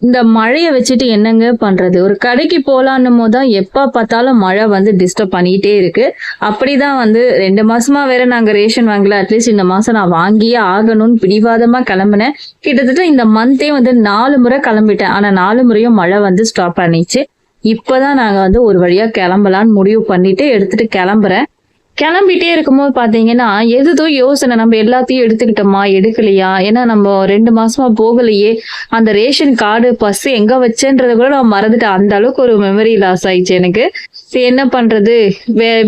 இந்த மழைய வச்சுட்டு என்னங்க பண்றது? ஒரு கடைக்கு போலான்னும் போது தான் எப்ப பார்த்தாலும் மழை வந்து டிஸ்டர்ப் பண்ணிட்டே இருக்கு. அப்படிதான் வந்து 2 மாசமா வேற நாங்க ரேஷன் வாங்கல. அட்லீஸ்ட் இந்த மாசம் நான் வாங்கியே ஆகணும்னு பிடிவாதமா கிளம்புனேன். கிட்டத்தட்ட இந்த மந்தே வந்து 4 முறை கிளம்பிட்டேன். ஆனா 4 முறையும் மழை வந்து ஸ்டாப் பண்ணிச்சு. இப்பதான் நாங்க வந்து ஒரு வழியா கிளம்பலான்னு முடிவு பண்ணிட்டு எடுத்துட்டு கிளம்புறேன். கிளம்பிட்டே இருக்கும்போது பாத்தீங்கன்னா, எதுதோ யோசனை நம்ம எல்லாத்தையும் எடுத்துக்கிட்டோமா? எடுக்கலையா? ஏன்னா நம்ம 2 மாசமா போகலையே! அந்த ரேஷன் கார்டு, பர்ஸ் எங்க வச்சேன்றத கூட நான் மறந்துட்டேன். அந்த அளவுக்கு ஒரு மெமரி லாஸ் ஆயிடுச்சு எனக்கு. சரி என்ன பண்றது?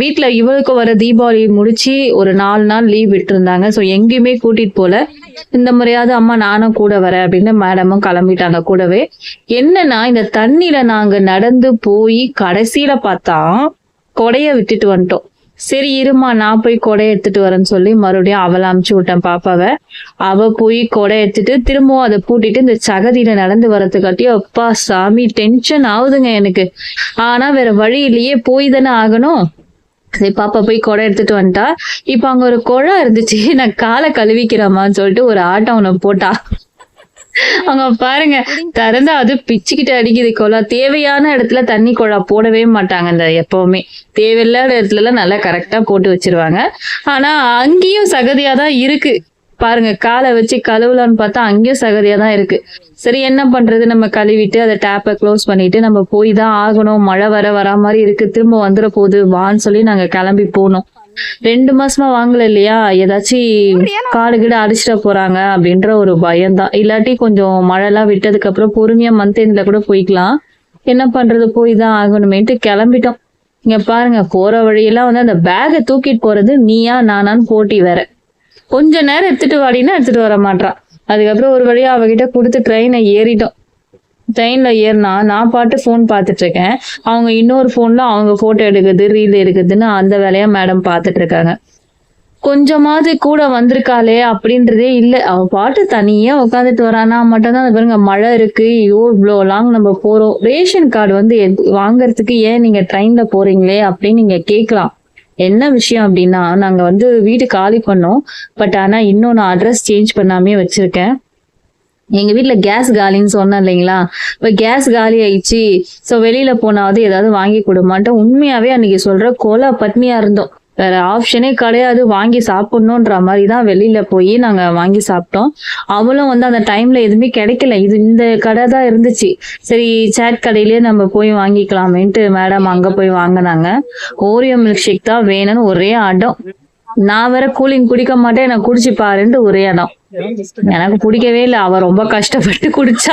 வீட்ல இவளுக்கு வர தீபாவளி முடிச்சு ஒரு 4 நாள் லீவ் விட்டுருந்தாங்க. ஸோ எங்கேயுமே கூட்டிட்டு போல. இந்த முறையாவது அம்மா நானும் கூட வரேன் அப்படின்னு மேடமும் கிளம்பிட்டாங்க கூடவே. என்னன்னா, இந்த தண்ணியில நாங்க நடந்து போய் கடைசியில பார்த்தா, கொடைய விட்டுட்டு வந்துட்டோம். சரி இருமா நான் போய் கொடை எடுத்துட்டு வரேன்னு சொல்லி மறுபடியும் அவளை அமுச்சு விட்டேன் பாப்பாவை. அவ போய் கொடை எடுத்துட்டு திரும்பவும் அதை பூட்டிட்டு இந்த சகதியில நடந்து வரதுக்காட்டி அப்பா சாமி டென்ஷன் ஆகுதுங்க எனக்கு. ஆனா வேற வழி இல்லையே, போய் தானே ஆகணும். சரி பாப்பா போய் கொடை எடுத்துட்டு வந்துட்டா. இப்ப அங்க ஒரு குழா இருந்துச்சு, நான் காலை கழுவிக்கிறேம்மான்னு சொல்லிட்டு ஒரு ஆட்டம் ஒண்ணு போட்டா. அங்க பாருங்க, திறந்தா அது பிச்சுக்கிட்டு அடிக்குது குழா. தேவையான இடத்துல தண்ணி குழா போடவே மாட்டாங்க. இந்த எப்பவுமே தேவையில்லாத இடத்துல எல்லாம் நல்லா கரெக்டா போட்டு வச்சிருவாங்க. ஆனா அங்கேயும் சகதியா தான் இருக்கு. பாருங்க, காலை வச்சு கழுவலான்னு பார்த்தா அங்கேயும் சகதியா தான் இருக்கு. சரி என்ன பண்றது, நம்ம கழுவிட்டு அதை டேப்பை க்ளோஸ் பண்ணிட்டு நம்ம போய் தான் ஆகணும். மழை வரா மாதிரி இருக்கு, திரும்ப வந்துட போகுது வான்னு சொல்லி நாங்க கிளம்பி போனோம். 2 மாசமா வாங்கல இல்லையா, ஏதாச்சும் காடு கீடு அடிச்சிட போறாங்க அப்படின்ற ஒரு பயம்தான். இல்லாட்டி கொஞ்சம் மழைலாம் விட்டதுக்கு அப்புறம் பொறுமையா மந்த் எண்ட்ல கூட போய்க்கலாம். என்ன பண்றது, போய் தான் ஆகணுமேட்டு கிளம்பிட்டோம். இங்க பாருங்க, போற வழியெல்லாம் வந்து அந்த பேகை தூக்கிட்டு போறது நீயா நானான்னு போட்டி வேற. கொஞ்ச நேரம் எடுத்துட்டு வாடினா எடுத்துட்டு வர மாட்டான். அதுக்கப்புறம் ஒரு வழியா அவகிட்ட கொடுத்து ட்ரெயினை ஏறிட்டோம். ட்ரெயின்ல ஏறினா நான் பாட்டு ஃபோன் பார்த்துட்டு இருக்கேன். அவங்க இன்னொரு ஃபோன்ல அவங்க போட்டோ எடுக்குது, ரீல் எடுக்குதுன்னு அந்த வேலையா மேடம் பார்த்துட்டு இருக்காங்க. கொஞ்சமாவது கூட வந்திருக்காளே அப்படின்றதே இல்லை. அவ பாட்டு தனியா உட்காந்துட்டு வரானா மட்டும் தான். பாருங்க மழை இருக்கு, ஐயோ இவ்வளோ லாங் நம்ம போறோம். ரேஷன் கார்டு வந்து வாங்கறதுக்கு ஏன் நீங்க ட்ரெயின்ல போறீங்களே அப்படின்னு நீங்க கேட்கலாம். என்ன விஷயம் அப்படின்னா, நாங்க வந்து வீடு காலி பண்ணோம். பட் ஆனா இன்னும் நான் அட்ரஸ் சேஞ்ச் பண்ணாமே வச்சிருக்கேன். எங்க வீட்டுல கேஸ் காலின்னு சொன்னேன் இல்லைங்களா, இப்ப கேஸ் காலி ஆயிடுச்சு. சோ வெளியில போனாவது ஏதாவது வாங்கி கொடுமாட்டோம். உண்மையாவே அன்னைக்கு சொல்ற கொலை பட்னியா இருந்தோம். வேற ஆப்ஷனே கிடையாது, வாங்கி சாப்பிடணுன்ற மாதிரி தான் வெளியில போய் நாங்க வாங்கி சாப்பிட்டோம். அவளும் வந்து அந்த டைம்ல எதுவுமே கிடைக்கல, இது இந்த கடை தான் இருந்துச்சு. சரி சாட் கடையிலேயே நம்ம போய் வாங்கிக்கலாமேன்ட்டு மேடம் அங்க போய் வாங்கினாங்க. ஓரியோ மில்க் ஷேக் தான் வேணும்னு ஒரே அடம். நான் வேற கூலிங் குடிக்க மாட்டேன், நான் குடிச்சு பாருன்ட்டு ஒரே இடம். எனக்கு பிடிக்கவே இல்லை. அவ ரொம்ப கஷ்டப்பட்டு குடிச்சா.